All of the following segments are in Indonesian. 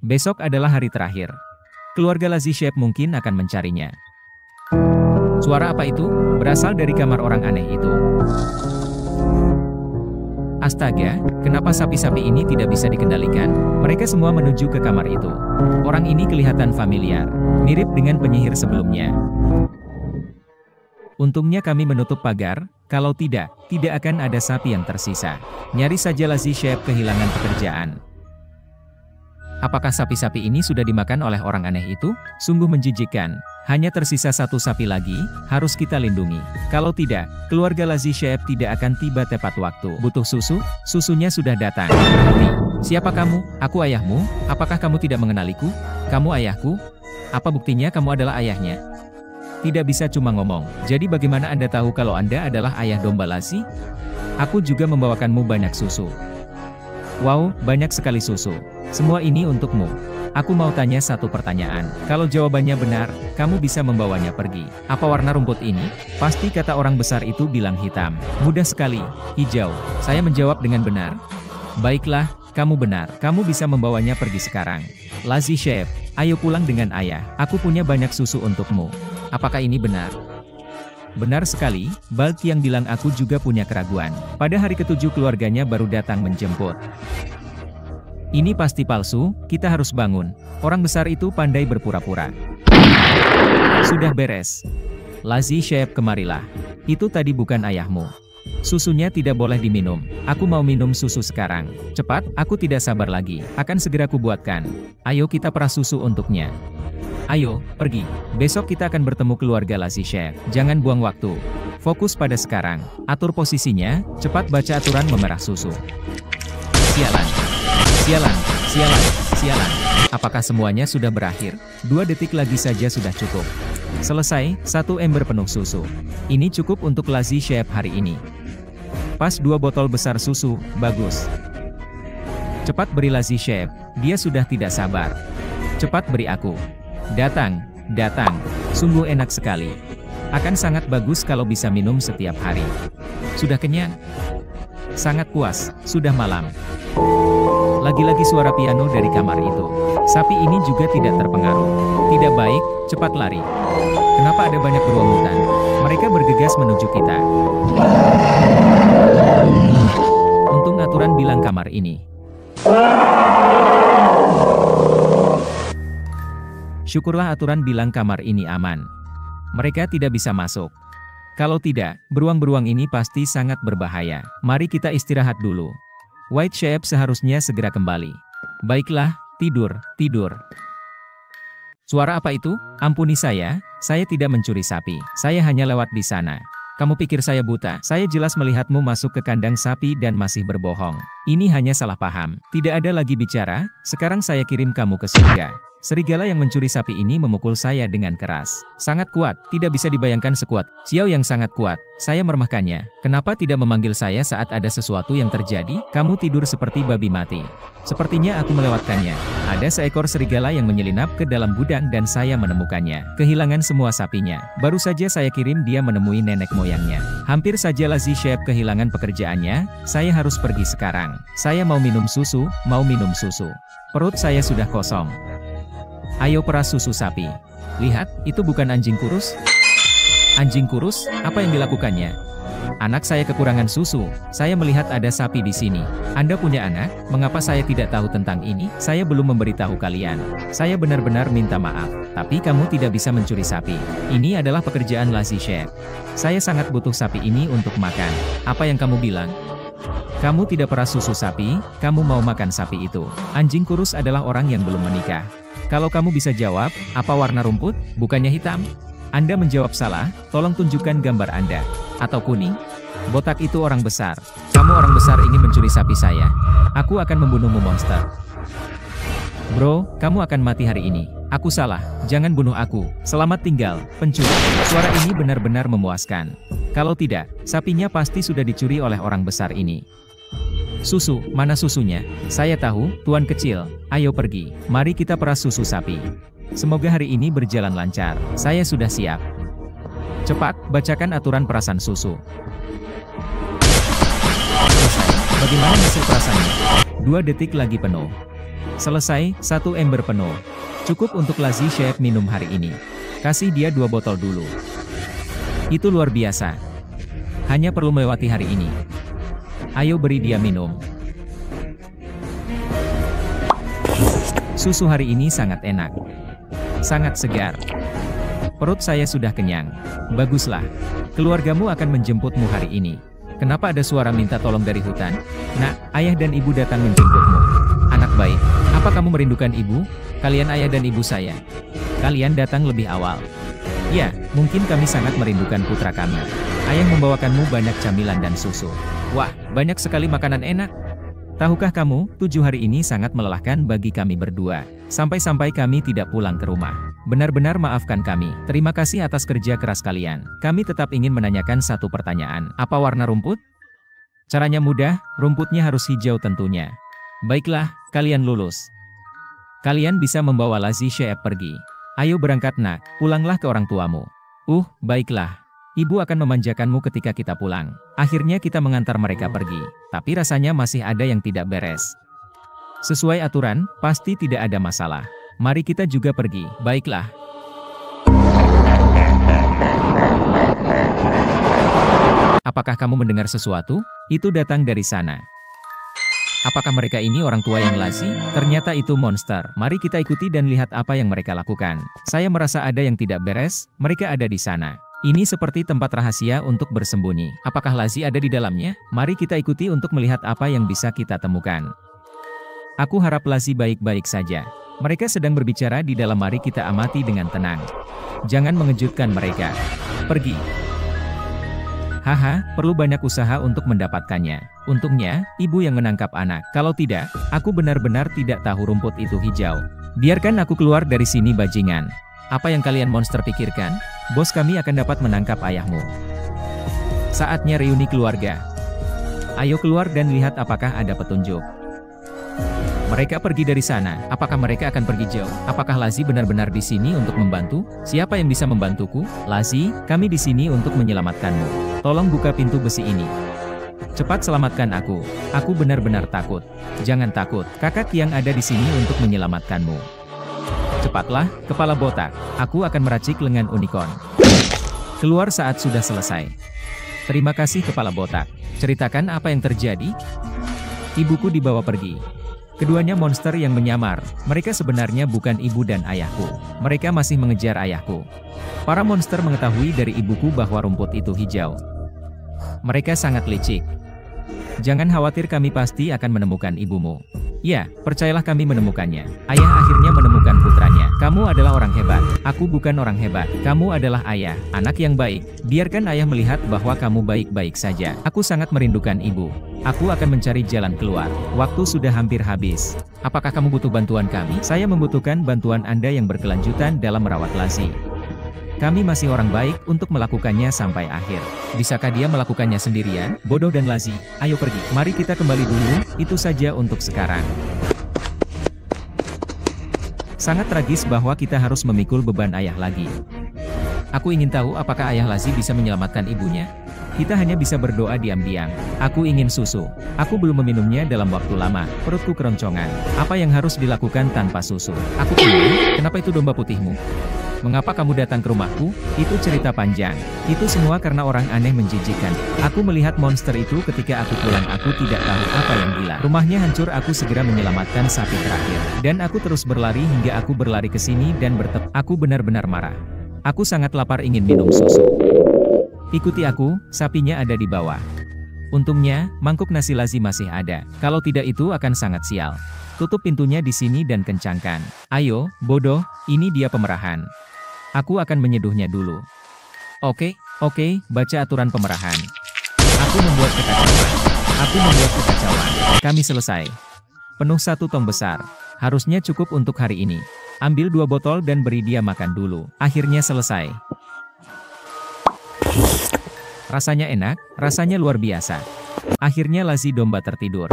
Besok adalah hari terakhir. Keluarga Lazy Chef mungkin akan mencarinya. Suara apa itu? Berasal dari kamar orang aneh itu. Astaga, kenapa sapi-sapi ini tidak bisa dikendalikan? Mereka semua menuju ke kamar itu. Orang ini kelihatan familiar, mirip dengan penyihir sebelumnya. Untungnya kami menutup pagar, kalau tidak akan ada sapi yang tersisa. Nyaris saja Lazy Chef kehilangan pekerjaan. Apakah sapi-sapi ini sudah dimakan oleh orang aneh itu? Sungguh menjijikkan. Hanya tersisa satu sapi lagi, harus kita lindungi. Kalau tidak, keluarga Lazy Chef tidak akan tiba tepat waktu. Butuh susu? Susunya sudah datang. Berhenti. Siapa kamu? Aku ayahmu. Apakah kamu tidak mengenaliku? Kamu ayahku? Apa buktinya kamu adalah ayahnya? Tidak bisa cuma ngomong. Jadi bagaimana Anda tahu kalau Anda adalah ayah domba Lazy? Aku juga membawakanmu banyak susu. Wow, banyak sekali susu. Semua ini untukmu. Aku mau tanya satu pertanyaan. Kalau jawabannya benar, kamu bisa membawanya pergi. Apa warna rumput ini? Pasti kata orang besar itu bilang hitam. Mudah sekali, hijau. Saya menjawab dengan benar. Baiklah, kamu benar. Kamu bisa membawanya pergi sekarang. Lazy Chef, ayo pulang dengan ayah. Aku punya banyak susu untukmu. Apakah ini benar? Benar sekali, Balk yang bilang aku juga punya keraguan. Pada hari ke-7 keluarganya baru datang menjemput. Ini pasti palsu, kita harus bangun. Orang besar itu pandai berpura-pura. Sudah beres. Lazy Chef, kemarilah. Itu tadi bukan ayahmu. Susunya tidak boleh diminum. Aku mau minum susu sekarang. Cepat, aku tidak sabar lagi. Akan segera kubuatkan. Ayo kita perah susu untuknya. Ayo, pergi. Besok kita akan bertemu keluarga Lazy Chef. Jangan buang waktu. Fokus pada sekarang. Atur posisinya, cepat baca aturan memerah susu. Sialan. Sialan, sialan, sialan. Apakah semuanya sudah berakhir? 2 detik lagi saja sudah cukup. Selesai, 1 ember penuh susu. Ini cukup untuk Lazy Chef hari ini. Pas 2 botol besar susu, bagus. Cepat beri Lazy Chef, dia sudah tidak sabar. Cepat beri aku. Datang, datang. Sungguh enak sekali. Akan sangat bagus kalau bisa minum setiap hari. Sudah kenyang? Sangat puas, sudah malam. Lagi-lagi suara piano dari kamar itu. Sapi ini juga tidak terpengaruh. Tidak baik, cepat lari. Kenapa ada banyak beruang hutan? Mereka bergegas menuju kita. Untung aturan bilang kamar ini. Syukurlah aturan bilang kamar ini aman. Mereka tidak bisa masuk. Kalau tidak, beruang-beruang ini pasti sangat berbahaya. Mari kita istirahat dulu. White Chef seharusnya segera kembali. Baiklah, tidur, tidur. Suara apa itu? Ampuni saya tidak mencuri sapi. Saya hanya lewat di sana. Kamu pikir saya buta? Saya jelas melihatmu masuk ke kandang sapi dan masih berbohong. Ini hanya salah paham. Tidak ada lagi bicara, sekarang saya kirim kamu ke surga. Serigala yang mencuri sapi ini memukul saya dengan keras. Sangat kuat, tidak bisa dibayangkan sekuat. Xiao yang sangat kuat, saya meremehkannya. Kenapa tidak memanggil saya saat ada sesuatu yang terjadi? Kamu tidur seperti babi mati. Sepertinya aku melewatkannya. Ada seekor serigala yang menyelinap ke dalam gudang dan saya menemukannya. Kehilangan semua sapinya. Baru saja saya kirim dia menemui nenek moyangnya. Hampir saja Lazy Chef kehilangan pekerjaannya, saya harus pergi sekarang. Saya mau minum susu, Perut saya sudah kosong. Ayo peras susu sapi. Lihat, itu bukan anjing kurus? Anjing kurus, apa yang dilakukannya? Anak saya kekurangan susu. Saya melihat ada sapi di sini. Anda punya anak? Mengapa saya tidak tahu tentang ini? Saya belum memberitahu kalian. Saya benar-benar minta maaf. Tapi kamu tidak bisa mencuri sapi. Ini adalah pekerjaan Lazy Chef. Saya sangat butuh sapi ini untuk makan. Apa yang kamu bilang? Kamu tidak peras susu sapi, kamu mau makan sapi itu. Anjing kurus adalah orang yang belum menikah. Kalau kamu bisa jawab, apa warna rumput? Bukannya hitam? Anda menjawab salah, tolong tunjukkan gambar Anda. Atau kuning? Botak itu orang besar. Kamu orang besar ingin mencuri sapi saya. Aku akan membunuhmu monster. Bro, kamu akan mati hari ini. Aku salah, jangan bunuh aku. Selamat tinggal, pencuri. Suara ini benar-benar memuaskan. Kalau tidak, sapinya pasti sudah dicuri oleh orang besar ini. Susu, mana susunya? Saya tahu, Tuan kecil. Ayo pergi. Mari kita peras susu sapi. Semoga hari ini berjalan lancar. Saya sudah siap. Cepat, bacakan aturan perasan susu. Selesai. Bagaimana hasil perasannya? 2 detik lagi penuh. Selesai, 1 ember penuh. Cukup untuk Lazy Chef minum hari ini. Kasih dia 2 botol dulu. Itu luar biasa. Hanya perlu melewati hari ini. Ayo beri dia minum. Susu hari ini sangat enak. Sangat segar. Perut saya sudah kenyang. Baguslah. Keluargamu akan menjemputmu hari ini. Kenapa ada suara minta tolong dari hutan? Nak, ayah dan ibu datang menjemputmu. Anak baik, apa kamu merindukan ibu? Kalian ayah dan ibu saya. Kalian datang lebih awal. Ya, mungkin kami sangat merindukan putra kami. Ayah membawakanmu banyak camilan dan susu. Wah, banyak sekali makanan enak. Tahukah kamu, 7 hari ini sangat melelahkan bagi kami berdua. Sampai-sampai kami tidak pulang ke rumah. Benar-benar maafkan kami. Terima kasih atas kerja keras kalian. Kami tetap ingin menanyakan satu pertanyaan. Apa warna rumput? Caranya mudah, rumputnya harus hijau tentunya. Baiklah, kalian lulus. Kalian bisa membawa Lazy Chef pergi. Ayo berangkat nak, pulanglah ke orang tuamu. Baiklah. Ibu akan memanjakanmu ketika kita pulang. Akhirnya kita mengantar mereka pergi. Tapi rasanya masih ada yang tidak beres. Sesuai aturan, pasti tidak ada masalah. Mari kita juga pergi. Baiklah. Apakah kamu mendengar sesuatu? Itu datang dari sana. Apakah mereka ini orang tua yang lazy? Ternyata itu monster. Mari kita ikuti dan lihat apa yang mereka lakukan. Saya merasa ada yang tidak beres. Mereka ada di sana. Ini seperti tempat rahasia untuk bersembunyi. Apakah Lazy ada di dalamnya? Mari kita ikuti untuk melihat apa yang bisa kita temukan. Aku harap Lazy baik-baik saja. Mereka sedang berbicara di dalam, mari kita amati dengan tenang. Jangan mengejutkan mereka. Pergi. Haha, perlu banyak usaha untuk mendapatkannya. Untungnya, ibu yang menangkap anak. Kalau tidak, aku benar-benar tidak tahu rumput itu hijau. Biarkan aku keluar dari sini bajingan. Apa yang kalian monster pikirkan? Bos kami akan dapat menangkap ayahmu. Saatnya reuni keluarga. Ayo keluar dan lihat apakah ada petunjuk. Mereka pergi dari sana. Apakah mereka akan pergi jauh? Apakah Lazy benar-benar di sini untuk membantu? Siapa yang bisa membantuku? Lazy, kami di sini untuk menyelamatkanmu. Tolong buka pintu besi ini. Cepat selamatkan aku. Aku benar-benar takut. Jangan takut, kakak yang ada di sini untuk menyelamatkanmu. Cepatlah, kepala botak. Aku akan meracik lengan unicorn. Keluar saat sudah selesai. Terima kasih kepala botak. Ceritakan apa yang terjadi? Ibuku dibawa pergi. Keduanya monster yang menyamar. Mereka sebenarnya bukan ibu dan ayahku. Mereka masih mengejar ayahku. Para monster mengetahui dari ibuku bahwa rumput itu hijau. Mereka sangat licik. Jangan khawatir, kami pasti akan menemukan ibumu. Ya, percayalah, kami menemukannya. Ayah akhirnya menemukan putranya. Kamu adalah orang hebat. Aku bukan orang hebat. Kamu adalah ayah, anak yang baik. Biarkan ayah melihat bahwa kamu baik-baik saja. Aku sangat merindukan ibu. Aku akan mencari jalan keluar. Waktu sudah hampir habis. Apakah kamu butuh bantuan kami? Saya membutuhkan bantuan Anda yang berkelanjutan dalam merawat Lazy. Kami masih orang baik untuk melakukannya sampai akhir. Bisakah dia melakukannya sendirian? Bodoh dan Lazy. Ayo pergi. Mari kita kembali dulu. Itu saja untuk sekarang. Sangat tragis bahwa kita harus memikul beban ayah lagi. Aku ingin tahu apakah ayah Lazy bisa menyelamatkan ibunya. Kita hanya bisa berdoa diam-diam. Aku ingin susu. Aku belum meminumnya dalam waktu lama. Perutku keroncongan. Apa yang harus dilakukan tanpa susu? Aku ingin. Kenapa itu domba putihmu? Mengapa kamu datang ke rumahku? Itu cerita panjang. Itu semua karena orang aneh menjijikkan. Aku melihat monster itu ketika aku pulang. Aku tidak tahu apa yang gila. Rumahnya hancur. Aku segera menyelamatkan sapi terakhir. Dan aku terus berlari hingga aku berlari ke sini dan bertep. Aku benar-benar marah. Aku sangat lapar, ingin minum susu. Ikuti aku, sapinya ada di bawah. Untungnya, mangkuk nasi Lazy masih ada. Kalau tidak itu akan sangat sial. Tutup pintunya di sini dan kencangkan. Ayo, bodoh, ini dia pemerahan. Aku akan menyeduhnya dulu. Oke, baca aturan pemerahan. Aku membuat kekacauan. Kami selesai. Penuh 1 tong besar. Harusnya cukup untuk hari ini. Ambil 2 botol dan beri dia makan dulu. Akhirnya selesai. Rasanya enak, rasanya luar biasa. Akhirnya Lazy domba tertidur.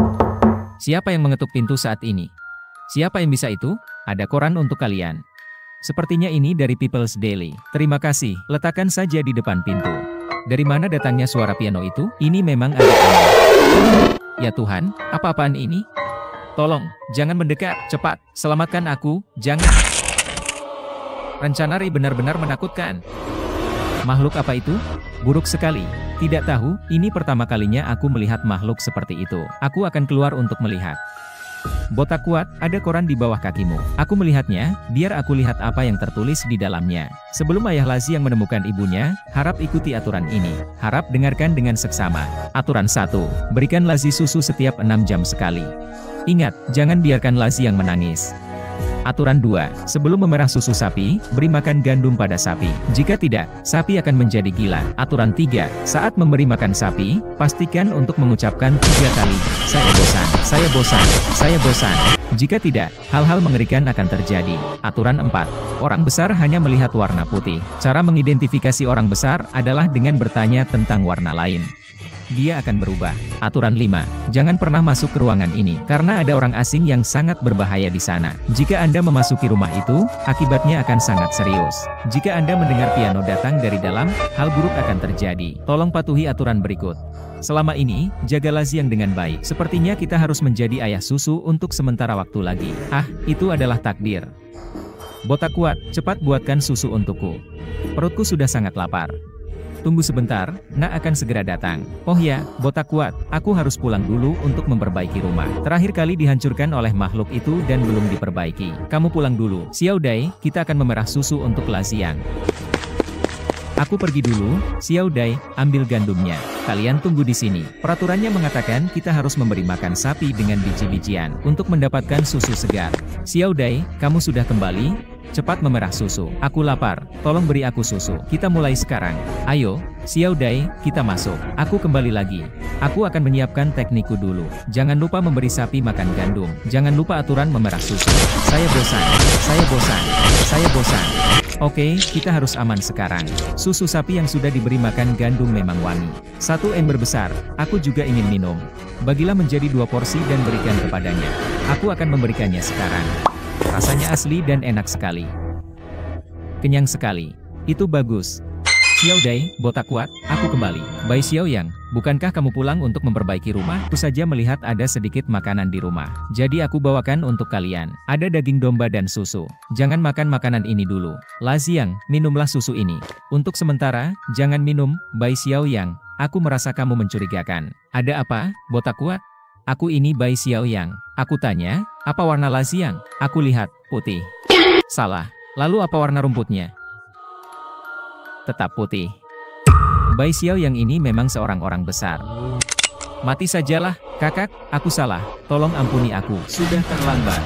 Siapa yang mengetuk pintu saat ini? Siapa yang bisa itu? Ada koran untuk kalian. Sepertinya ini dari People's Daily. Terima kasih, letakkan saja di depan pintu. Dari mana datangnya suara piano itu? Ini memang ada aneh. Ya Tuhan, apa-apaan ini? Tolong, jangan mendekat, cepat, selamatkan aku, jangan. Rencana Ri benar-benar menakutkan. Makhluk apa itu? Buruk sekali. Tidak tahu, ini pertama kalinya aku melihat makhluk seperti itu. Aku akan keluar untuk melihat. Botak kuat, ada koran di bawah kakimu. Aku melihatnya, biar aku lihat apa yang tertulis di dalamnya. Sebelum ayah Lazi yang menemukan ibunya, harap ikuti aturan ini. Harap dengarkan dengan seksama. Aturan 1. Berikan Lazi susu setiap 6 jam sekali. Ingat, jangan biarkan Lazi yang menangis. Aturan 2. Sebelum memerah susu sapi, beri makan gandum pada sapi. Jika tidak, sapi akan menjadi gila. Aturan 3. Saat memberi makan sapi, pastikan untuk mengucapkan 3 kali, "Saya bosan, saya bosan, saya bosan." Jika tidak, hal-hal mengerikan akan terjadi. Aturan 4. Orang besar hanya melihat warna putih. Cara mengidentifikasi orang besar adalah dengan bertanya tentang warna lain. Dia akan berubah. Aturan 5. Jangan pernah masuk ke ruangan ini, karena ada orang asing yang sangat berbahaya di sana. Jika Anda memasuki rumah itu, akibatnya akan sangat serius. Jika Anda mendengar piano datang dari dalam, hal buruk akan terjadi. Tolong patuhi aturan berikut. Selama ini, jaga Lazi yang dengan baik. Sepertinya kita harus menjadi ayah susu untuk sementara waktu lagi. Ah, itu adalah takdir. Botak kuat, cepat buatkan susu untukku. Perutku sudah sangat lapar. Tunggu sebentar, Nak akan segera datang. Oh ya, botak kuat, aku harus pulang dulu untuk memperbaiki rumah. Terakhir kali dihancurkan oleh makhluk itu dan belum diperbaiki. Kamu pulang dulu. Xiao Dai, kita akan memerah susu untuk Laziang. Aku pergi dulu, Xiao Dai, ambil gandumnya. Kalian tunggu di sini. Peraturannya mengatakan kita harus memberi makan sapi dengan biji-bijian untuk mendapatkan susu segar. Xiao Dai, kamu sudah kembali? Cepat memerah susu. Aku lapar, tolong beri aku susu. Kita mulai sekarang. Ayo, Xiao Dai, kita masuk. Aku kembali lagi. Aku akan menyiapkan teknikku dulu. Jangan lupa memberi sapi makan gandum. Jangan lupa aturan memerah susu. Saya bosan. Saya bosan. Saya bosan. Oke, kita harus aman sekarang. Susu sapi yang sudah diberi makan gandum memang wangi. 1 ember besar. Aku juga ingin minum. Bagilah menjadi 2 porsi dan berikan kepadanya. Aku akan memberikannya sekarang. Rasanya asli dan enak sekali. Kenyang sekali. Itu bagus. Xiao Dai, botak kuat, aku kembali. Bai Xiaoyang, bukankah kamu pulang untuk memperbaiki rumah? Aku saja melihat ada sedikit makanan di rumah. Jadi aku bawakan untuk kalian. Ada daging domba dan susu. Jangan makan makanan ini dulu. Laziang, minumlah susu ini. Untuk sementara, jangan minum, Bai Xiaoyang. Aku merasa kamu mencurigakan. Ada apa, botak kuat? Aku ini Bai Xiaoyang. Aku tanya, apa warna Laziang? Aku lihat, putih. Salah. Lalu apa warna rumputnya? Tetap putih. Bai Xiaoyang ini memang seorang orang besar. Mati sajalah, kakak, aku salah. Tolong ampuni aku, sudah terlambat.